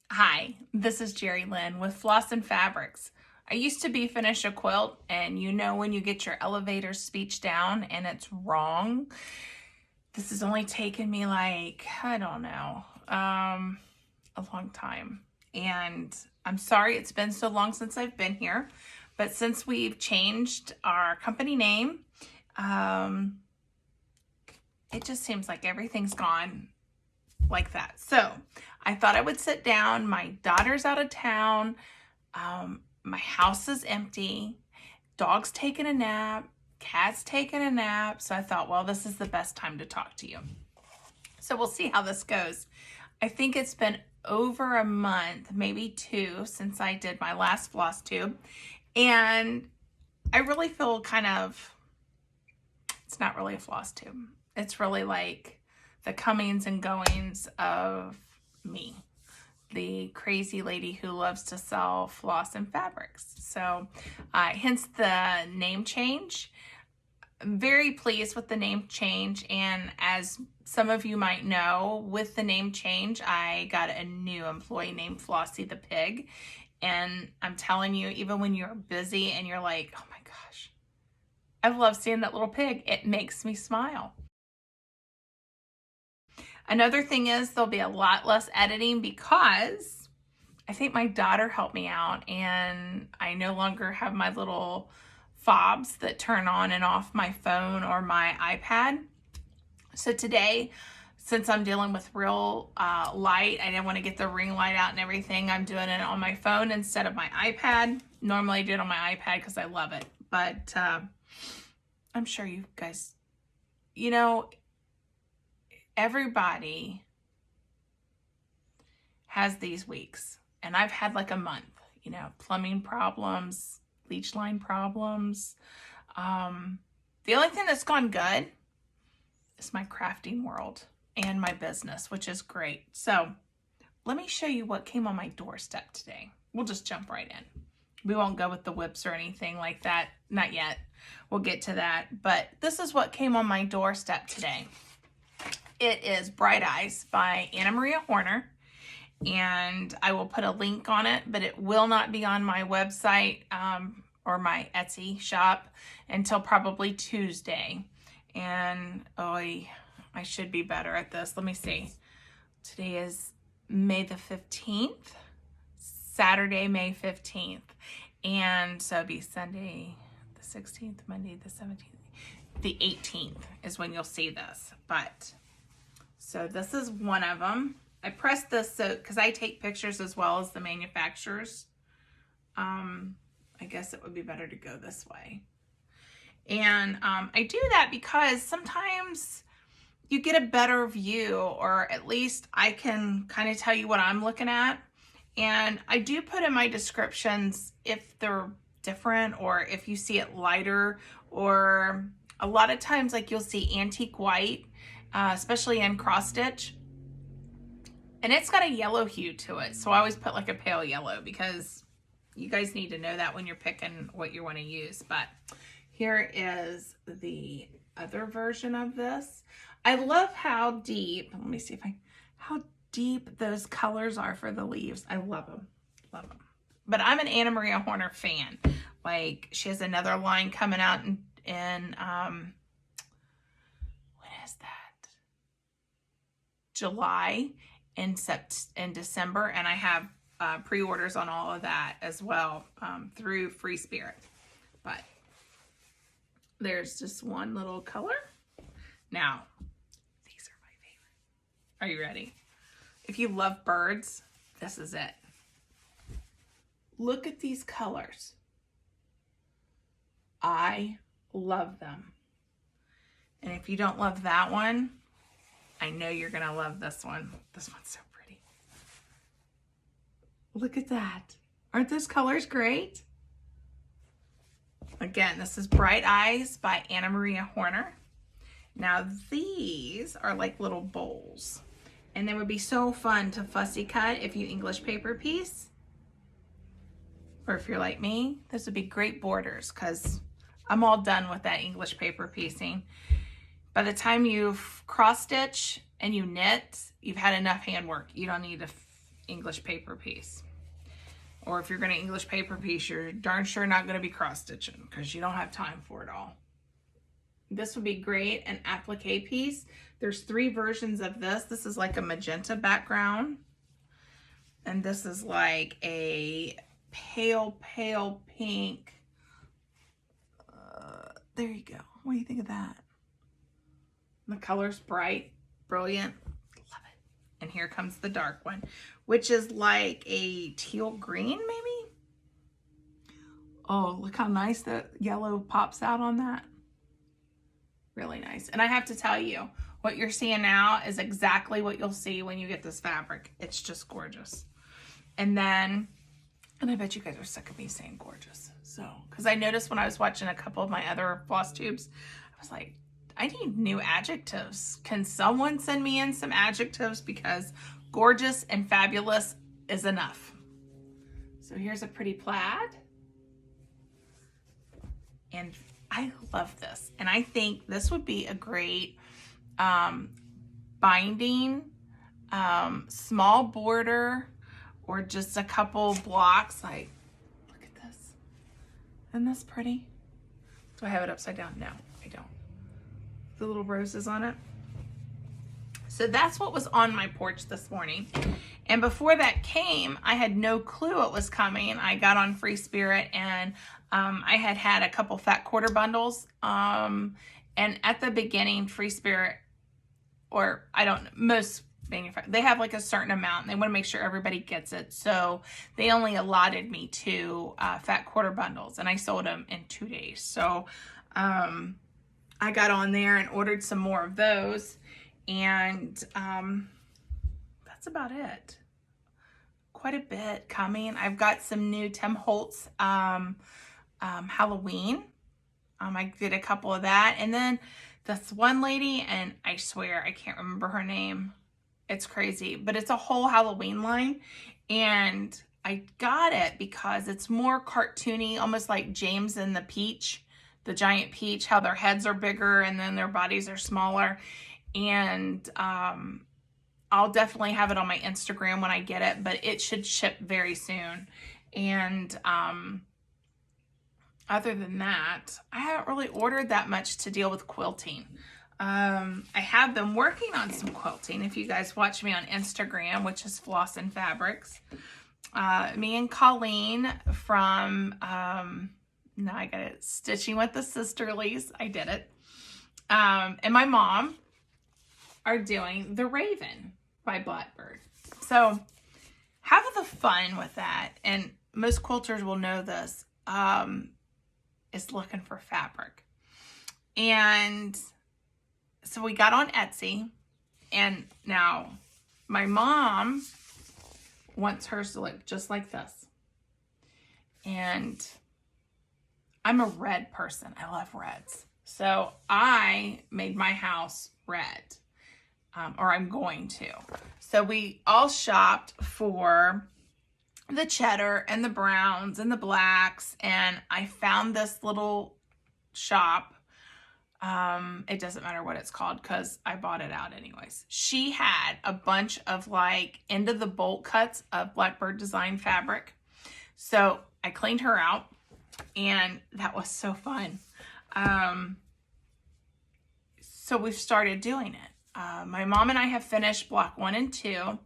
Hi, this is Jerry Lynn with Floss and Fabrics. I used to be finish a quilt, and you know when you get your elevator speech down and it's wrong. This has only taken me like, I don't know, a long time. And I'm sorry it's been so long since I've been here, but since we've changed our company name, it just seems like everything's gone like that. So I thought I would sit down. My daughter's out of town. My house is empty. Dog's taking a nap. Cat's taking a nap. So I thought, well, this is the best time to talk to you. So we'll see how this goes. I think it's been over a month, maybe two, since I did my last FlossTube. And I really feel it's not really a FlossTube. It's really like the comings and goings of me, the crazy lady who loves to sell floss and fabrics. So hence the name change. I'm very pleased with the name change, and as some of you might know, with the name change I got a new employee named Flossie the pig, and I'm telling you, even when you're busy and you're like, oh my gosh, I love seeing that little pig, it makes me smile. Another thing is there'll be a lot less editing because I think my daughter helped me out, and I no longer have my little fobs that turn on and off my phone or my iPad. So today, since I'm dealing with real light, I didn't want to get the ring light out and everything. I'm doing it on my phone instead of my iPad. Normally I do it on my iPad because I love it. But I'm sure you guys, everybody has these weeks, and I've had like a month, plumbing problems, leach line problems. The only thing that's gone good is my crafting world and my business, which is great. So let me show you what came on my doorstep today. We'll just jump right in. We won't go with the whips or anything like that. Not yet. We'll get to that. But this is what came on my doorstep today. It is Bright Eyes by Anna Maria Horner, and I will put a link on it, but it will not be on my website or my Etsy shop until probably Tuesday. And I should be better at this. Let me see. Today is May the 15th, Saturday, May 15th. And so it'll be Sunday the 16th, Monday the 17th. The 18th is when you'll see this. But so this is one of them. I pressed this so because I take pictures as well as the manufacturers. I guess it would be better to go this way. And I do that because sometimes you get a better view, or at least I can kind of tell you what I'm looking at. And I do put in my descriptions if they're different, or if you see it lighter, or a lot of times like you'll see antique white, especially in cross stitch, and it's got a yellow hue to it. So I always put like a pale yellow because you guys need to know that when you're picking what you want to use. But here is the other version of this. I love how deep, let me see how deep those colors are for the leaves. I love them, love them. But I'm an Anna Maria Horner fan. Like, she has another line coming out in when is that? July and December, and I have pre-orders on all of that as well through Free Spirit. But there's just one little color. Now, these are my favorite. Are you ready? If you love birds, this is it. Look at these colors. I love them. And if you don't love that one, I know you're gonna love this one. This one's so pretty. Look at that. Aren't those colors great? Again, this is Bright Eyes by Anna Maria Horner. Now these are like little bowls, and they would be so fun to fussy cut if you English paper piece. Or if you're like me, this would be great borders, because I'm all done with that English paper piecing. By the time you cross stitch and you knit, you've had enough handwork. You don't need to English paper piece. Or if you're going to English paper piece, you're darn sure not going to be cross stitching because you don't have time for it all. This would be great, an applique piece. There's 3 versions of this. This is like a magenta background. And this is like a pale pink. There you go. What do you think of that? The color's bright, brilliant. Love it. And here comes the dark one, which is like a teal green, maybe? Oh, look how nice the yellow pops out on that. Really nice. And I have to tell you, what you're seeing now is exactly what you'll see when you get this fabric. It's just gorgeous. And then, and I bet you guys are sick of me saying gorgeous. So, because I noticed when I was watching a couple of my other floss tubes, I was like, I need new adjectives. Can someone send me in some adjectives? Because gorgeous and fabulous is enough. So here's a pretty plaid. And I love this. And I think this would be a great binding, small border, or just a couple blocks. Like, look at this. Isn't this pretty? Do I have it upside down? No, I don't. The little roses on it. So that's what was on my porch this morning. And before that came, I had no clue it was coming. I got on Free Spirit and I had a couple fat quarter bundles. And at the beginning, Free Spirit, or I don't know, most manufacturers, they have like a certain amount and they want to make sure everybody gets it. So they only allotted me 2 fat quarter bundles and I sold them in 2 days. So I got on there and ordered some more of those. And that's about it. Quite a bit coming. I've got some new Tim Holtz Halloween. I did a couple of that. And then this one lady, and I swear I can't remember her name. It's crazy, but it's a whole Halloween line. And I got it because it's more cartoony, almost like James and the Peach, the giant peach, how their heads are bigger and then their bodies are smaller. And I'll definitely have it on my Instagram when I get it, but it should ship very soon. And other than that, I haven't really ordered that much to deal with quilting. I have been working on some quilting. If you guys watch me on Instagram, which is Floss and Fabrics, me and Colleen from, now I got it, Stitching with the Sisterlies. I did it. And my mom are doing the Raven by Blackbird. So have the fun with that. And most quilters will know this, is looking for fabric. And so we got on Etsy, and now my mom wants hers to look just like this. And I'm a red person. I love reds. So I made my house red, or I'm going to. So we all shopped for the cheddar and the browns and the blacks, and I found this little shop. It doesn't matter what it's called because I bought it out anyways. She had a bunch of like end of the bolt cuts of Blackbird design fabric. So I cleaned her out and that was so fun. So we've started doing it. My mom and I have finished block 1 and 2.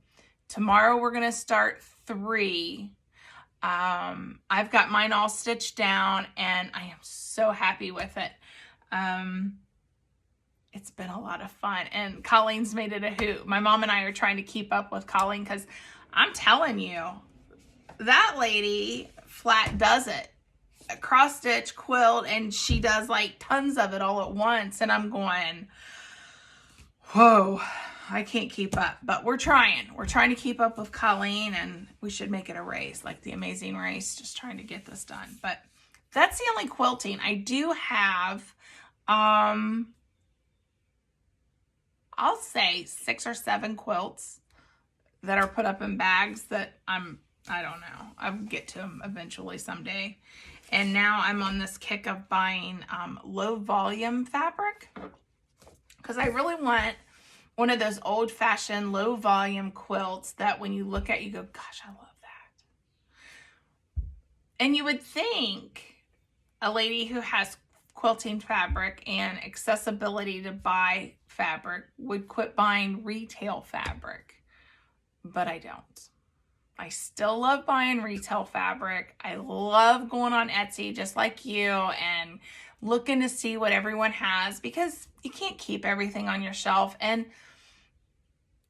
Tomorrow we're going to start 3. I've got mine all stitched down and I am so happy with it. It's been a lot of fun, and Colleen's made it a hoot. My mom and I are trying to keep up with Colleen because I'm telling you, that lady flat does it. Cross stitch, quilt, and she does like tons of it all at once. And I'm going, whoa, I can't keep up. But we're trying. We're trying to keep up with Colleen, and we should make it a race, like the Amazing Race, just trying to get this done. But that's the only quilting. I do have, I'll say 6 or 7 quilts that are put up in bags that I don't know. I'll get to them eventually someday. And now I'm on this kick of buying low volume fabric because I really want one of those old-fashioned low volume quilts that when you look at, you go, gosh, I love that. And you would think a lady who has quilting fabric and accessibility to buy fabric would quit buying retail fabric, but I don't. I still love buying retail fabric. I love going on Etsy just like you and looking to see what everyone has, because you can't keep everything on your shelf. And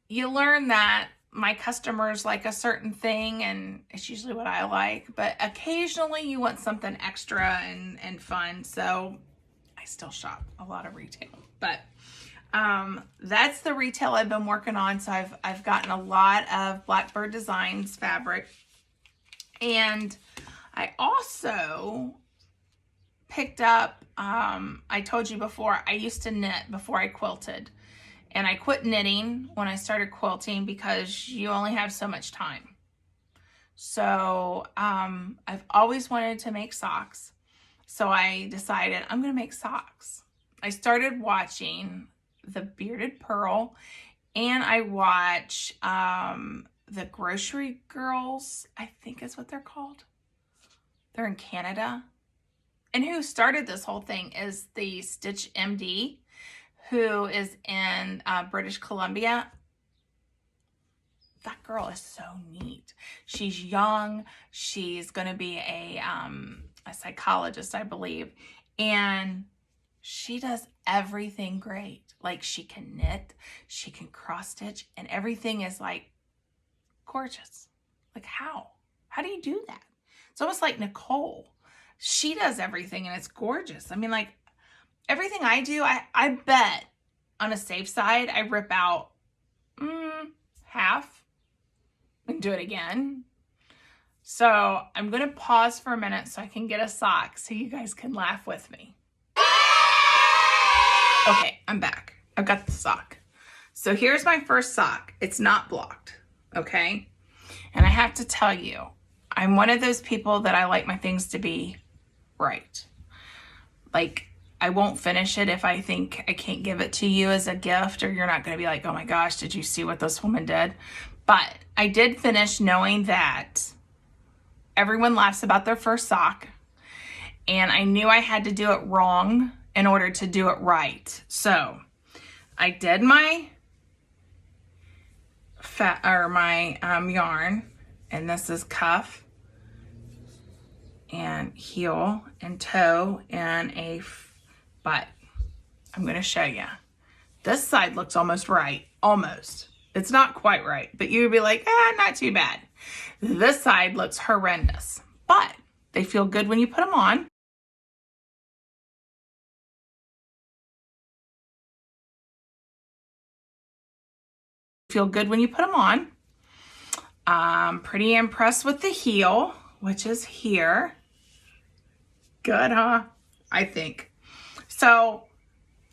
you learn that my customers like a certain thing and it's usually what I like, but occasionally you want something extra and fun. So I still shop a lot of retail, but that's the retail I've been working on. So I've gotten a lot of Blackbird Designs fabric, and I also picked up, I told you before, I used to knit before I quilted, and I quit knitting when I started quilting because you only have so much time. So I've always wanted to make socks. So I decided I'm going to make socks. I started watching The Bearded Purl, and I watch the Grocery Girls, I think is what they're called. They're in Canada. And who started this whole thing is the Stitch MD, who is in British Columbia. That girl is so neat. She's young. She's going to be a psychologist, I believe. And she does everything great. Like, she can knit, she can cross stitch, and everything is like gorgeous. Like, how do you do that? It's almost like Nicole. She does everything and it's gorgeous. I mean, like, everything I do, I bet on a safe side, I rip out half and do it again. So I'm going to pause for a minute so I can get a sock so you guys can laugh with me. Okay, I'm back. I've got the sock. So here's my first sock. It's not blocked, okay? And I have to tell you, I'm one of those people that I like my things to be right. Like, I won't finish it if I think I can't give it to you as a gift, or you're not going to be like, oh my gosh, did you see what this woman did? But I did finish knowing that everyone laughs about their first sock, and I knew I had to do it wrong in order to do it right. So I did my yarn, and this is cuff and heel and toe and a butt. I'm going to show you. This side looks almost right. Almost. It's not quite right, but you'd be like, not too bad. This side looks horrendous, but they feel good when you put them on. Feel good when you put them on. I'm pretty impressed with the heel, which is here. Good, huh? I think. So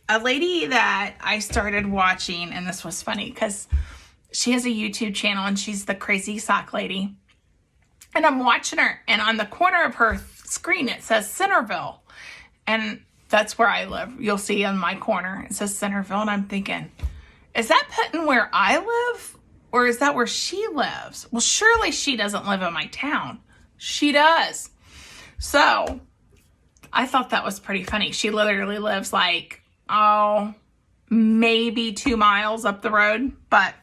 a lady that I started watching, and this was funny because she has a YouTube channel and she's the Crazy Sock Lady. And I'm watching her, and on the corner of her screen it says Centerville. And that's where I live. You'll see on my corner it says Centerville, and I'm thinking, is that putting where I live, or is that where she lives? Well, surely she doesn't live in my town. She does. So I thought that was pretty funny. She literally lives like, maybe 2 miles up the road. But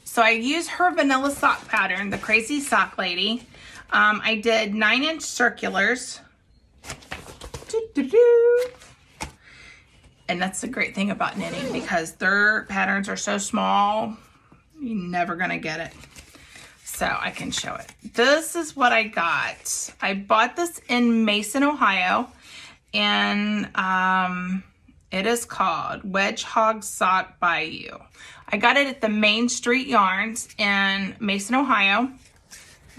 so I used her vanilla sock pattern, the Crazy Sock Lady. I did 9-inch circulars. And that's the great thing about knitting, because their patterns are so small, you're never gonna get it. So I can show it. This is what I got. I bought this in Mason, Ohio, and it is called Wedge Hog Sock Bayou. I got it at the Main Street Yarns in Mason, Ohio.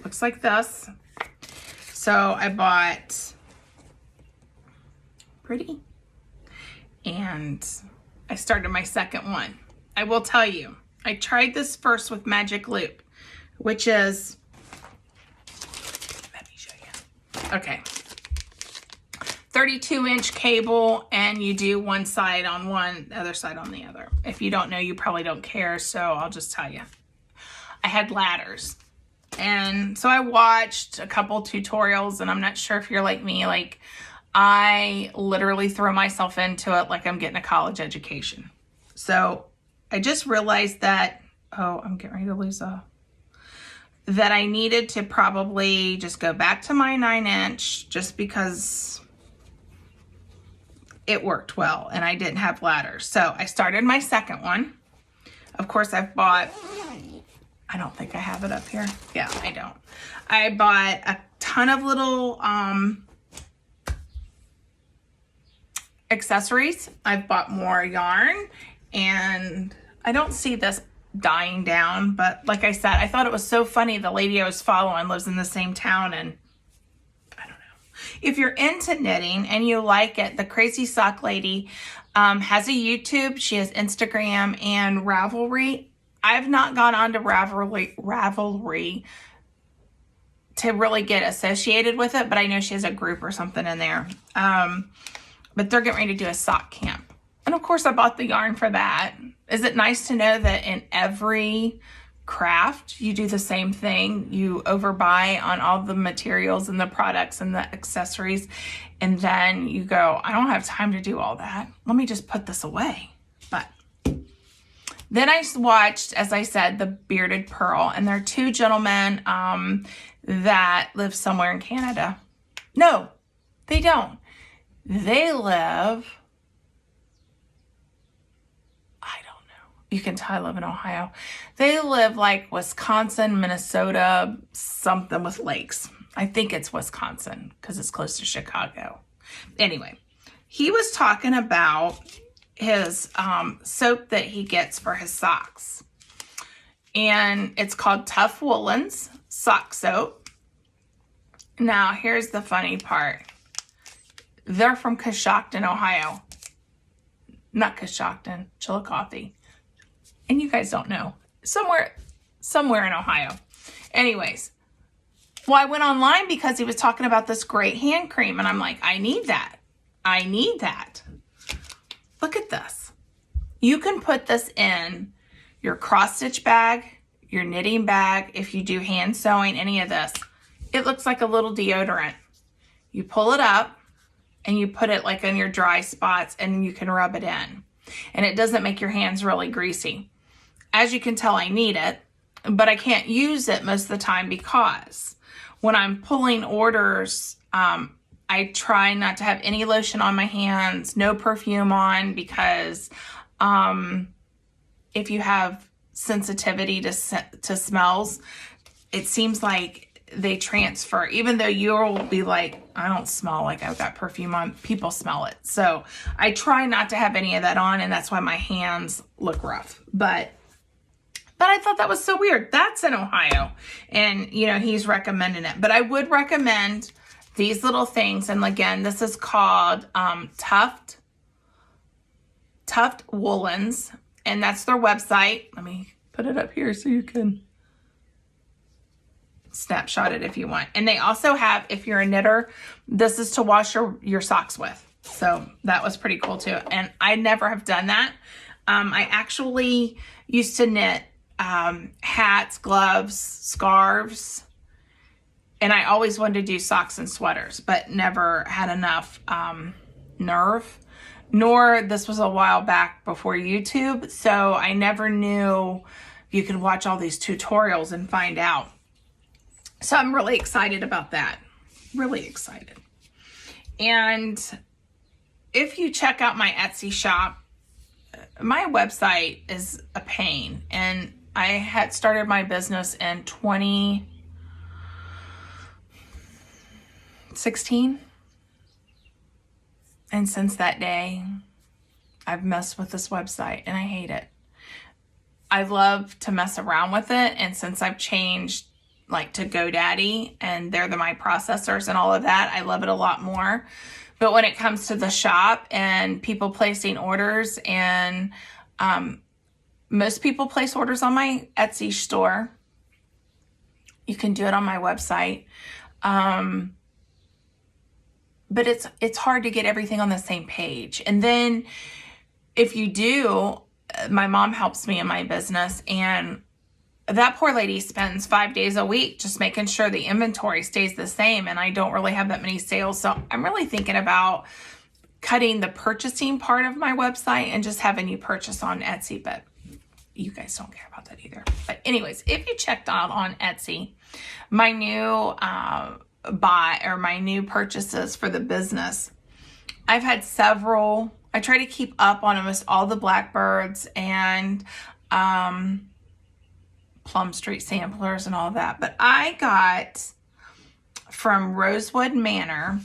Looks like this. So I bought, pretty. And I started my second one. I will tell you, I tried this first with Magic Loop, which is, let me show you. Okay. 32-inch cable, and you do one side on one, the other side on the other. If you don't know, you probably don't care, so I'll just tell you. I had ladders. And so I watched a couple tutorials, and I'm not sure if you're like me, like I literally throw myself into it like I'm getting a college education. So I just realized that, oh, I'm getting ready to lose that I needed to probably just go back to my 9-inch just because it worked well and I didn't have ladders. So I started my second one. Of course, I've bought, I don't think I have it up here. Yeah, I don't. I bought a ton of little accessories. I've bought more yarn, and I don't see this dying down, but like I said, I thought it was so funny. The lady I was following lives in the same town, and I don't know. If you're into knitting and you like it, the Crazy Sock Lady has a YouTube. She has Instagram and Ravelry. I've not gone on to Ravelry to really get associated with it, but I know she has a group or something in there. But they're getting ready to do a sock camp. And of course I bought the yarn for that. Is it nice to know that in every craft you do the same thing? You overbuy on all the materials and the products and the accessories, and then you go, I don't have time to do all that. Let me just put this away. But then I watched, as I said, the Bearded Purl, and there are two gentlemen that live somewhere in Canada. No, they don't. They live, I don't know. You can tell I live in Ohio. They live like Wisconsin, Minnesota, something with lakes. I think it's Wisconsin because it's close to Chicago. Anyway, he was talking about his soap that he gets for his socks. And it's called Tough Woolens Sock Soap. Now, here's the funny part. They're from Coshocton, Ohio. Not Coshocton, Chillicothe. And you guys don't know. Somewhere in Ohio. Anyways. Well, I went online because he was talking about this great hand cream. And I'm like, I need that. I need that. Look at this. You can put this in your cross-stitch bag, your knitting bag, if you do hand sewing, any of this. It looks like a little deodorant. You pull it up, and you put it like on your dry spots, and you can rub it in. And it doesn't make your hands really greasy. As you can tell, I need it, but I can't use it most of the time because when I'm pulling orders, I try not to have any lotion on my hands, no perfume on, because if you have sensitivity to smells, it seems like they transfer. Even though you'll be like, I don't smell like I've got perfume on, people smell it. So I try not to have any of that on, and that's why my hands look rough. But I thought that was so weird. That's in Ohio, and you know, he's recommending it. But I would recommend these little things. And again, this is called Tough Woolens, and that's their website. Let me put it up here so you can snapshot it if you want. And they also have, if you're a knitter, this is to wash your socks with. So that was pretty cool too. And I never have done that. I actually used to knit hats, gloves, scarves, and I always wanted to do socks and sweaters, but never had enough nerve. Nor, this was a while back before YouTube, so I never knew you could watch all these tutorials and find out. So I'm really excited about that. Really excited. And if you check out my Etsy shop, my website is a pain. And I had started my business in 2016. And since that day, I've messed with this website and I hate it. I love to mess around with it. And since I've changed like to GoDaddy and they're my processors and all of that, I love it a lot more. But when it comes to the shop and people placing orders, and most people place orders on my Etsy store. You can do it on my website. but it's hard to get everything on the same page. And then if you do, my mom helps me in my business, and that poor lady spends 5 days a week just making sure the inventory stays the same, and I don't really have that many sales. So I'm really thinking about cutting the purchasing part of my website and just having you purchase on Etsy, but you guys don't care about that either. But anyways, if you checked out on Etsy, my new my new purchases for the business, I've had several. I try to keep up on almost all the Blackbirds and Plum Street samplers and all that. But I got from Rosewood Manor,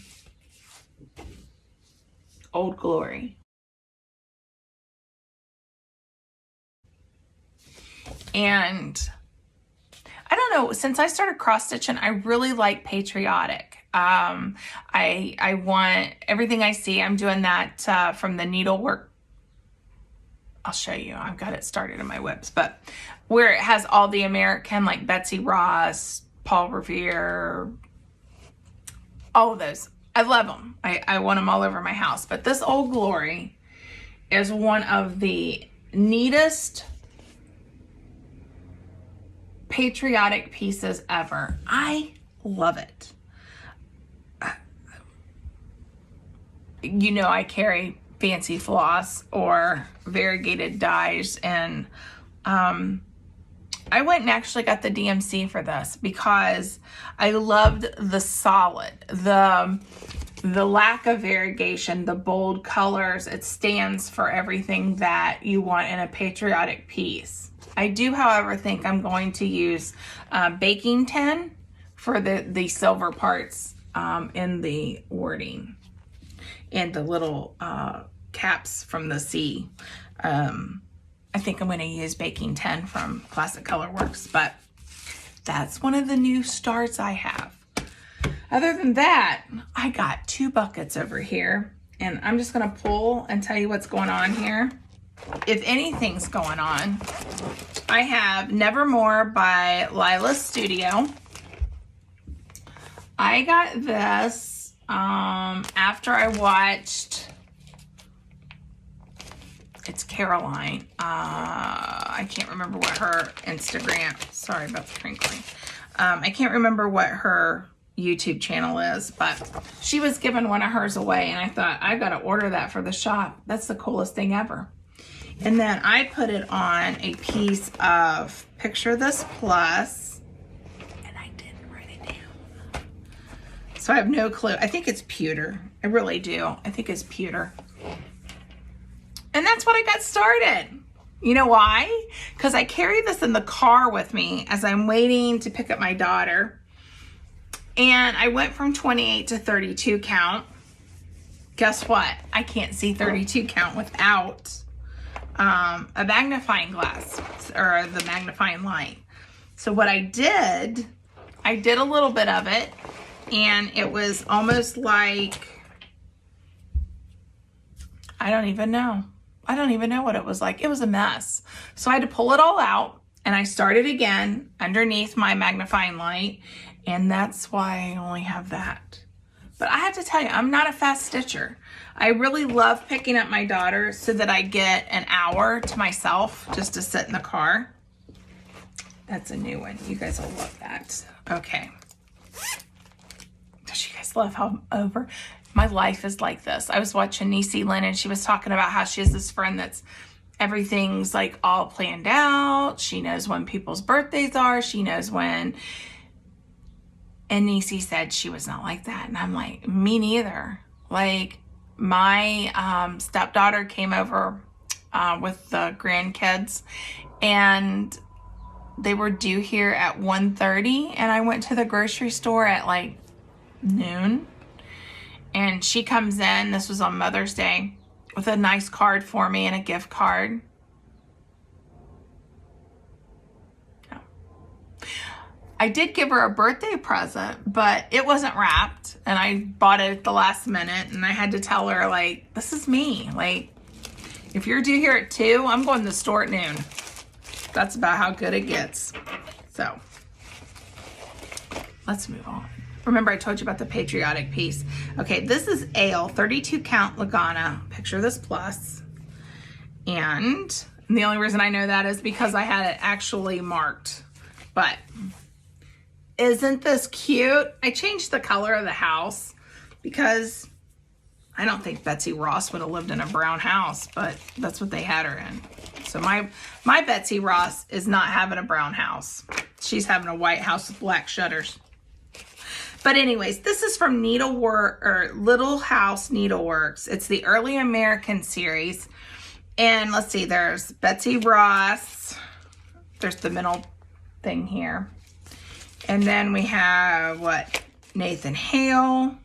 Old Glory. And I don't know, since I started cross stitching, I really like patriotic. I want everything I see. I'm doing that from the needlework. I'll show you. I've got it started in my whips, but where it has all the American, like Betsy Ross, Paul Revere, all of those. I love them. I want them all over my house. But this Old Glory is one of the neatest patriotic pieces ever. I love it. You know, I carry fancy floss or variegated dyes, and I went and actually got the DMC for this because I loved the solid, the lack of variegation, the bold colors. It stands for everything that you want in a patriotic piece. I do, however, think I'm going to use baking tin for the silver parts in the wording and the little caps from the C. I think I'm going to use baking tin from Classic Colorworks, but that's one of the new starts I have. Other than that, I got 2 buckets over here, and I'm just going to pull and tell you what's going on here. If anything's going on, I have Nevermore by Lila's Studio. I got this after I watched, it's Caroline. I can't remember what her Instagram, sorry about the crinkling. I can't remember what her YouTube channel is, but she was giving one of hers away, and I thought, I've got to order that for the shop. That's the coolest thing ever. And then I put it on a piece of Picture This Plus, and I didn't write it down. So I have no clue. I think it's pewter. I really do. I think it's pewter. And that's what I got started. You know why? Because I carry this in the car with me as I'm waiting to pick up my daughter. And I went from 28 to 32 count. Guess what? I can't see 32 count without a magnifying glass or the magnifying light. So what I did a little bit of it, and it was almost like, I don't even know what it was like. It was a mess. So I had to pull it all out, and I started again underneath my magnifying light, and that's why I only have that. But I have to tell you, I'm not a fast stitcher. I really love picking up my daughter so that I get an hour to myself just to sit in the car. That's a new one. You guys will love that. Okay. Does you guys love how my life is like this? I was watching Niecy Lynn, and she was talking about how she has this friend that's everything's like all planned out. She knows when people's birthdays are. She knows when. And Niecy said she was not like that. And I'm like, me neither. Like, my stepdaughter came over with the grandkids, and they were due here at 1:30, and I went to the grocery store at like noon, and she comes in, this was on Mother's Day, with a nice card for me and a gift card. I did give her a birthday present, but it wasn't wrapped, and I bought it at the last minute, and I had to tell her, like, this is me. Like, if you're due here at 2, I'm going to the store at noon. That's about how good it gets. So, let's move on. Remember I told you about the patriotic piece. Okay, this is Ale, 32 count Lagana. Picture this plus. And the only reason I know that is because I had it actually marked. But isn't this cute? I changed the color of the house because I don't think Betsy Ross would have lived in a brown house, but that's what they had her in. So my Betsy Ross is not having a brown house. She's having a white house with black shutters. But anyways, this is from Needlework or Little House Needleworks. It's the Early American series. And let's see, there's Betsy Ross. There's the middle thing here. And then we have what? Nathan Hale,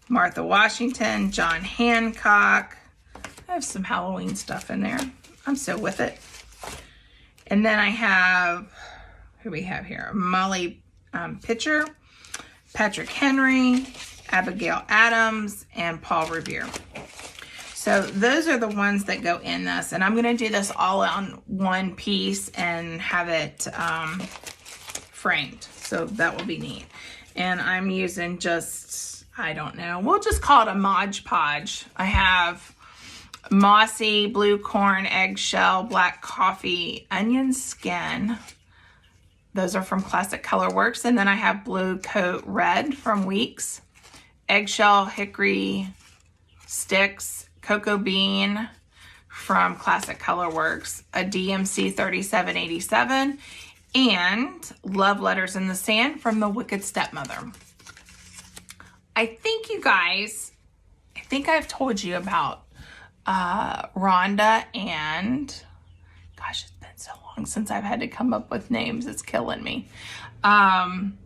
Martha Washington, John Hancock. I have some Halloween stuff in there. I'm still with it. And then I have, who we have here? Molly Pitcher, Patrick Henry, Abigail Adams, and Paul Revere. So those are the ones that go in this. And I'm going to do this all on one piece and have it framed. So that will be neat. And I'm using just, I don't know, we'll just call it a Mod Podge. I have mossy, blue corn, eggshell, black coffee, onion skin. Those are from Classic Colorworks. And then I have blue coat red from Weeks, eggshell, hickory sticks, cocoa bean from Classic Colorworks, a DMC 3787, and Love Letters in the Sand from The Wicked Stepmother. I think you guys, I think I've told you about Rhonda and, gosh, it's been so long since I've had to come up with names. It's killing me. I'm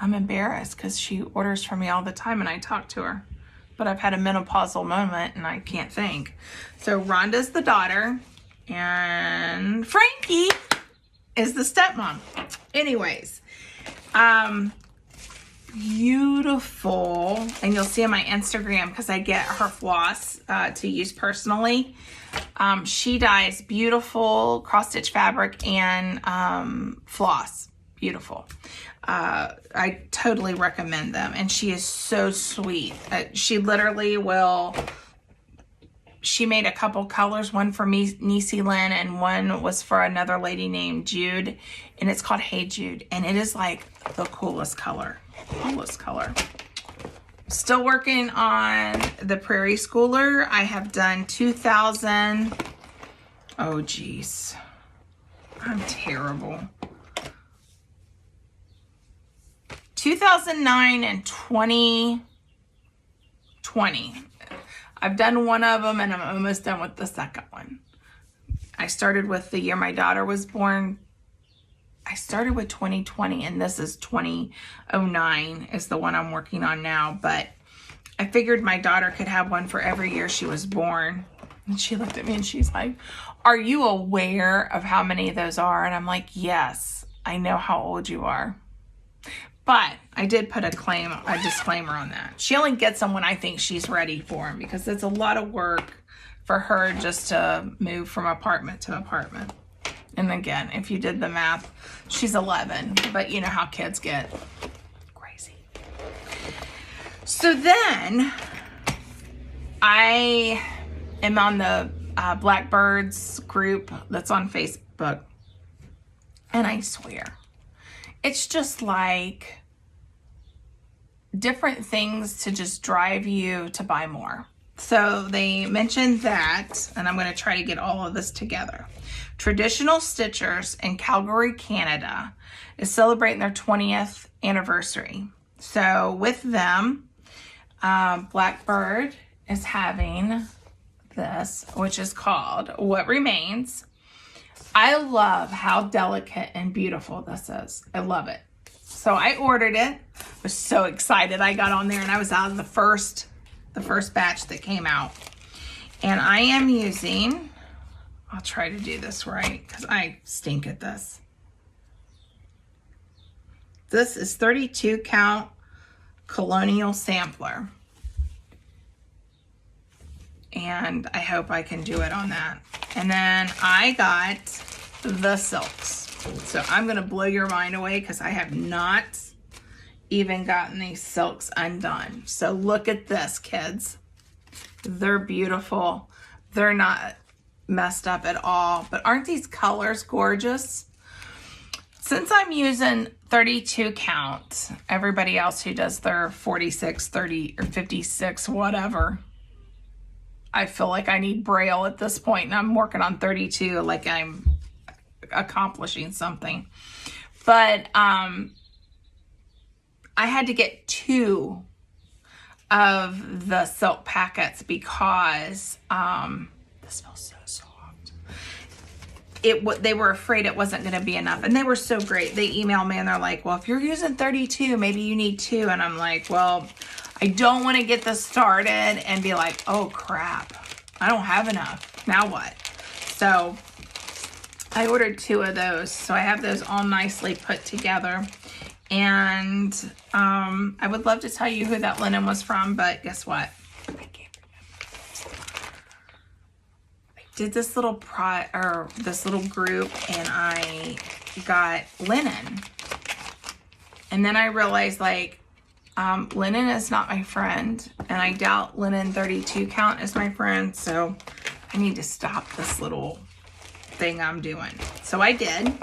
embarrassed because she orders from me all the time and I talk to her. But I've had a menopausal moment and I can't think. So Rhonda's the daughter and Frankie is the stepmom. Anyways, beautiful. And you'll see on my Instagram because I get her floss to use personally. She dyes beautiful cross-stitch fabric and floss. Beautiful. I totally recommend them. And she is so sweet. She literally will, she made a couple colors, one for me, Niecy Lynn, and one was for another lady named Jude. And it's called Hey Jude. And it is like the coolest color. Coolest color. Still working on the Prairie Schooler. I have done 2000. Oh, geez. I'm terrible. 2009 and 2020. I've done one of them and I'm almost done with the second one. I started with the year my daughter was born. I started with 2020 and this is 2009 is the one I'm working on now. But I figured my daughter could have one for every year she was born. And she looked at me and she's like, are you aware of how many of those are? And I'm like, yes, I know how old you are. But I did put a disclaimer on that. She only gets them when I think she's ready for them because it's a lot of work for her just to move from apartment to apartment. And again, if you did the math, she's 11, but you know how kids get crazy. So then I am on the Blackbirds group that's on Facebook. And I swear, it's just like different things to just drive you to buy more. So they mentioned that, and I'm going to try to get all of this together. Traditional Stitchers in Calgary, Canada is celebrating their 20th anniversary. So with them, Blackbird is having this, which is called What Remains. I love how delicate and beautiful this is. I love it. So I ordered it. I was so excited. I got on there and I was out of the first batch that came out. And I am using, I'll try to do this right because I stink at this. This is 32 count Colonial Sampler. And I hope I can do it on that. And then I got the silks. So I'm going to blow your mind away because I have not even gotten these silks undone. So look at this, kids. They're beautiful. They're not messed up at all. But aren't these colors gorgeous? Since I'm using 32 count, everybody else who does their 46, 30, or 56, whatever, I feel like I need Braille at this point, and I'm working on 32 like I'm accomplishing something. But I had to get 2 of the silk packets because this feels so soft. They were afraid it wasn't going to be enough, and they were so great. They emailed me and they're like, well, if you're using 32, maybe you need 2. And I'm like, well, I don't want to get this started and be like, oh crap, I don't have enough. Now what? So I ordered 2 of those. So I have those all nicely put together. And I would love to tell you who that linen was from, but guess what? I can't remember. I did this little group, and I got linen. And then I realized, like, linen is not my friend, and I doubt linen 32 count is my friend, so I need to stop this little thing I'm doing. So I did,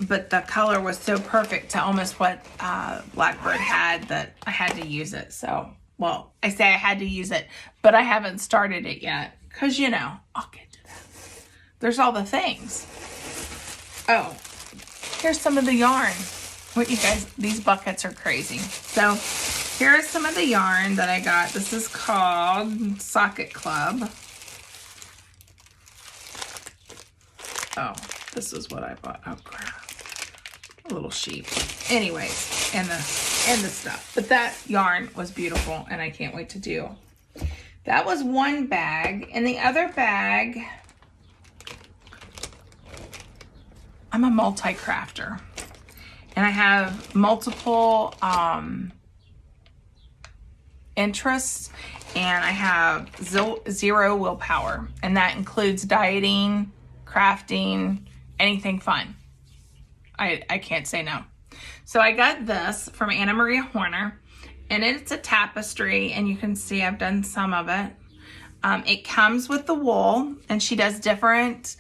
but the color was so perfect to almost what Blackbird had that I had to use it. So, well, I say I had to use it, but I haven't started it yet, because, you know, I'll get to that. There's all the things. Oh, here's some of the yarn. What, you guys, these buckets are crazy. So here's some of the yarn that I got. This is called Socket Club. Oh, this is what I bought. Oh crap. A little sheep. Anyways, and the stuff. But that yarn was beautiful, and I can't wait to do. That was one bag. And the other bag, I'm a multi-crafter. And I have multiple interests, and I have 0 willpower. And that includes dieting, crafting, anything fun. I can't say no. So I got this from Anna Maria Horner, and it's a tapestry, and you can see I've done some of it. It comes with the wool, and she does different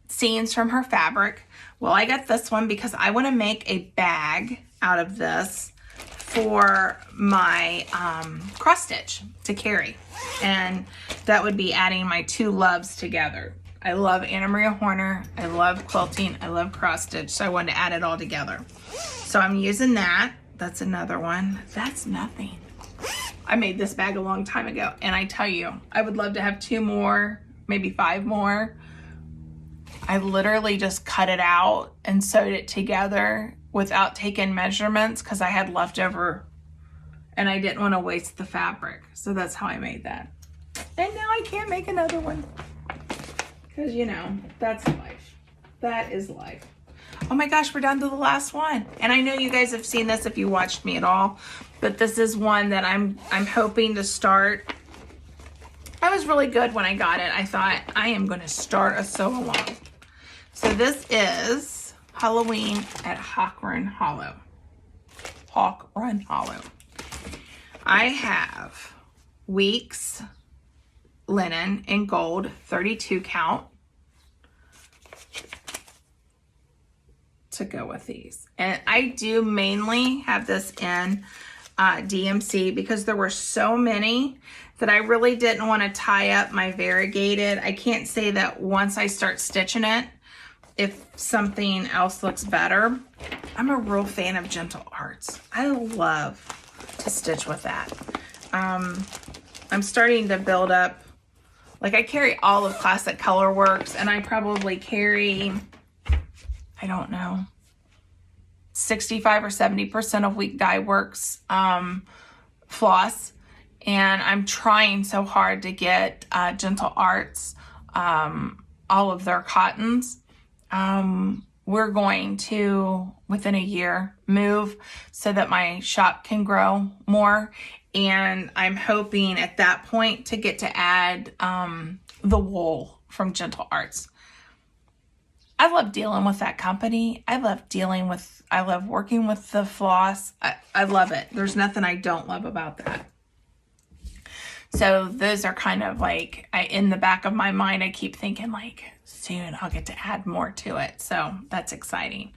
scenes from her fabric. Well, I got this one because I want to make a bag out of this for my cross stitch to carry, and that would be adding my 2 loves together. I love Anna Maria Horner, I love quilting, I love cross stitch, so I wanted to add it all together. So I'm using that. That's another one. That's nothing. I made this bag a long time ago, and I tell you, I would love to have 2 more, maybe 5 more. I literally just cut it out and sewed it together without taking measurements because I had leftover and I didn't want to waste the fabric. So that's how I made that. And now I can't make another one because, you know, that's life. That is life. Oh my gosh, we're down to the last one. And I know you guys have seen this if you watched me at all, but this is one that I'm hoping to start. I was really good when I got it. I thought I am going to start a sew along. So this is Halloween at Hawk Run Hollow. Hawk Run Hollow. I have Weeks linen in gold, 32 count, to go with these. And I do mainly have this in DMC because there were so many that I really didn't want to tie up my variegated. I can't say that once I start stitching it, if something else looks better. I'm a real fan of Gentle Arts. I love to stitch with that. I'm starting to build up, like I carry all of Classic Colorworks, and I probably carry, I don't know, 65 or 70% of Week Dye Works floss. And I'm trying so hard to get Gentle Arts, all of their cottons. We're going to, within a year, move so that my shop can grow more. And I'm hoping at that point to get to add the wool from Gentle Arts. I love dealing with that company. I love working with the floss. I love it. There's nothing I don't love about that. So those are kind of like, in the back of my mind, I keep thinking like, soon I'll get to add more to it. So that's exciting.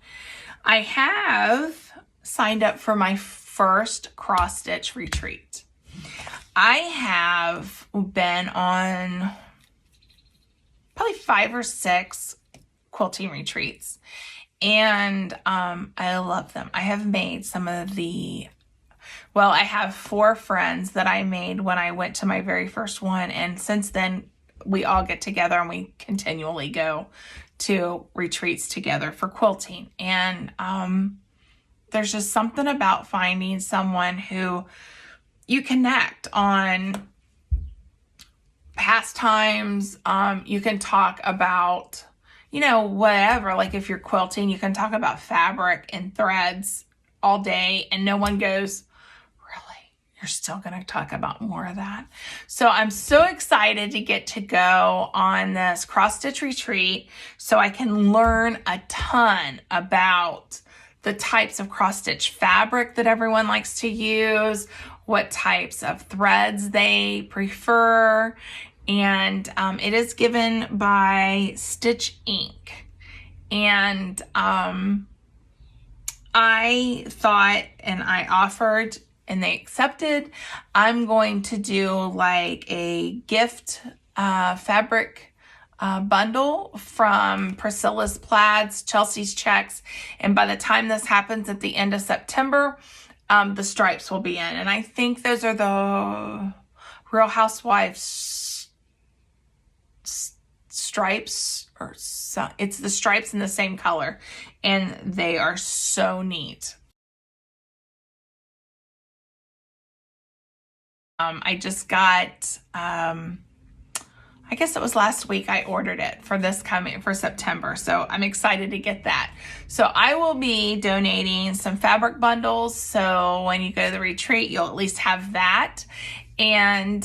I have signed up for my first cross stitch retreat. I have been on probably 5 or 6 quilting retreats, and I love them. I have made some of the, well, I have 4 friends that I made when I went to my very first one, and since then we all get together and we continually go to retreats together for quilting. And there's just something about finding someone who you connect on pastimes. You can talk about, you know, whatever. Like if you're quilting, you can talk about fabric and threads all day and no one goes, really? You're still going to talk about more of that? So I'm so excited to get to go on this cross stitch retreat so I can learn a ton about the types of cross stitch fabric that everyone likes to use, what types of threads they prefer. And it is given by Stitch Inc. And I thought, and I offered, and they accepted, I'm going to do like a gift fabric bundle from Priscilla's Plaids, Chelsea's Checks. And by the time this happens at the end of September, the stripes will be in. And I think those are the Real Housewives stripes, or so, it's the stripes in the same color. And they are so neat. I just got, I guess it was last week I ordered it for this coming for September. So I'm excited to get that. So I will be donating some fabric bundles. So when you go to the retreat, you'll at least have that. And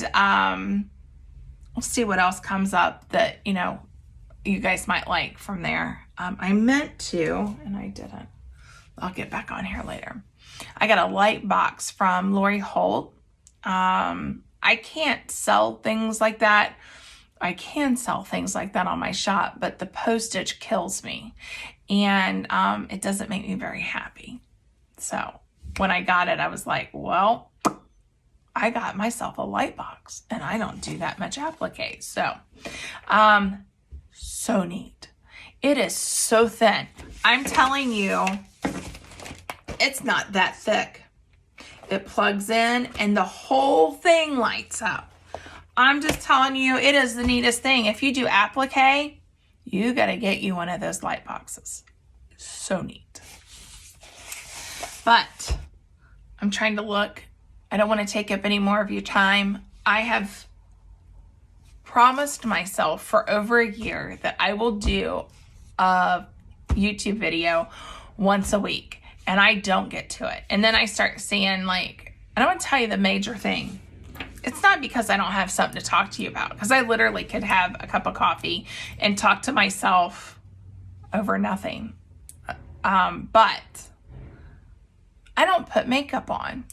we'll see what else comes up that, you know, you guys might like from there. I meant to, and I didn't. I'll get back on here later. I got a light box from Lori Holt. I can't sell things like that. I can sell things like that on my shop, but the postage kills me, and it doesn't make me very happy. So when I got it, I was like, well, I got myself a light box, and I don't do that much applique. So, so neat. It is so thin. I'm telling you, it's not that thick. It plugs in, and the whole thing lights up. I'm just telling you, it is the neatest thing. If you do applique, you got to get you one of those light boxes. So neat. But I'm trying to look. I don't want to take up any more of your time. I have promised myself for over a year that I will do a YouTube video once a week, and I don't get to it. And then I start seeing, like, and I'm going to tell you the major thing. It's not because I don't have something to talk to you about, because I literally could have a cup of coffee and talk to myself over nothing. But I don't put makeup on.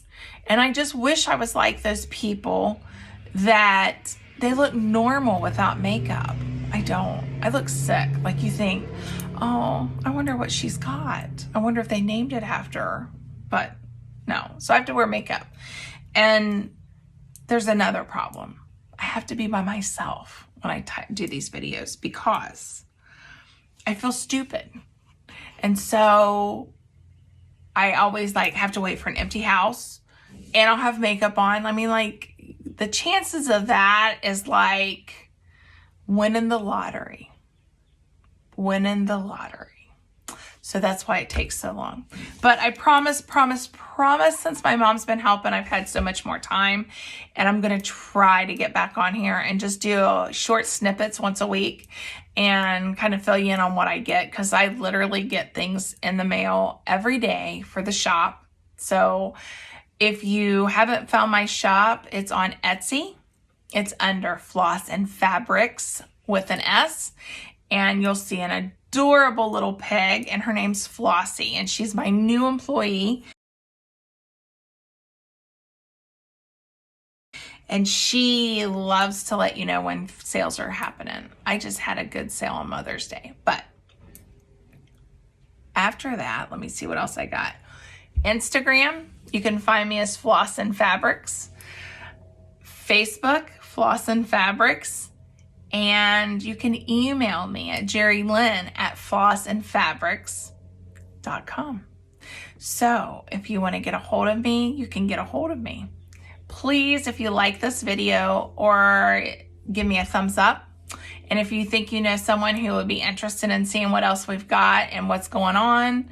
And I just wish I was like those people that they look normal without makeup. I don't. I look sick. Like you think, oh, I wonder what she's got. I wonder if they named it after her. But no. So I have to wear makeup. And there's another problem. I have to be by myself when I do these videos because I feel stupid. And so I always like have to wait for an empty house, and I'll have makeup on. I mean, like, the chances of that is like winning the lottery. Winning the lottery. So that's why it takes so long. But I promise, since my mom's been helping, I've had so much more time. And I'm going to try to get back on here and just do short snippets once a week and kind of fill you in on what I get. Because I literally get things in the mail every day for the shop. So if you haven't found my shop, it's on Etsy. It's under Floss and Fabrics with an S. And you'll see an adorable little pig, and her name's Flossie, and she's my new employee. And she loves to let you know when sales are happening. I just had a good sale on Mother's Day. But after that, let me see what else I got. Instagram, you can find me as Floss and Fabrics. Facebook, Floss and Fabrics. And you can email me at jerrylynn@flossandfabrics.com. So if you want to get a hold of me, you can get a hold of me. Please, if you like this video, or give me a thumbs up. And if you think you know someone who would be interested in seeing what else we've got and what's going on,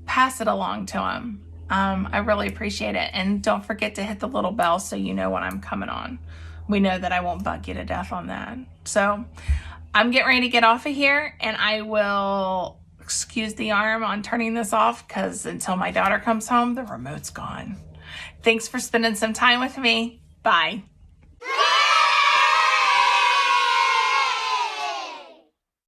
pass it along to them. I really appreciate it. And don't forget to hit the little bell so you know when I'm coming on. We know that I won't bug you to death on that. So I'm getting ready to get off of here, and I will excuse the arm on turning this off, because until my daughter comes home, the remote's gone. Thanks for spending some time with me. Bye.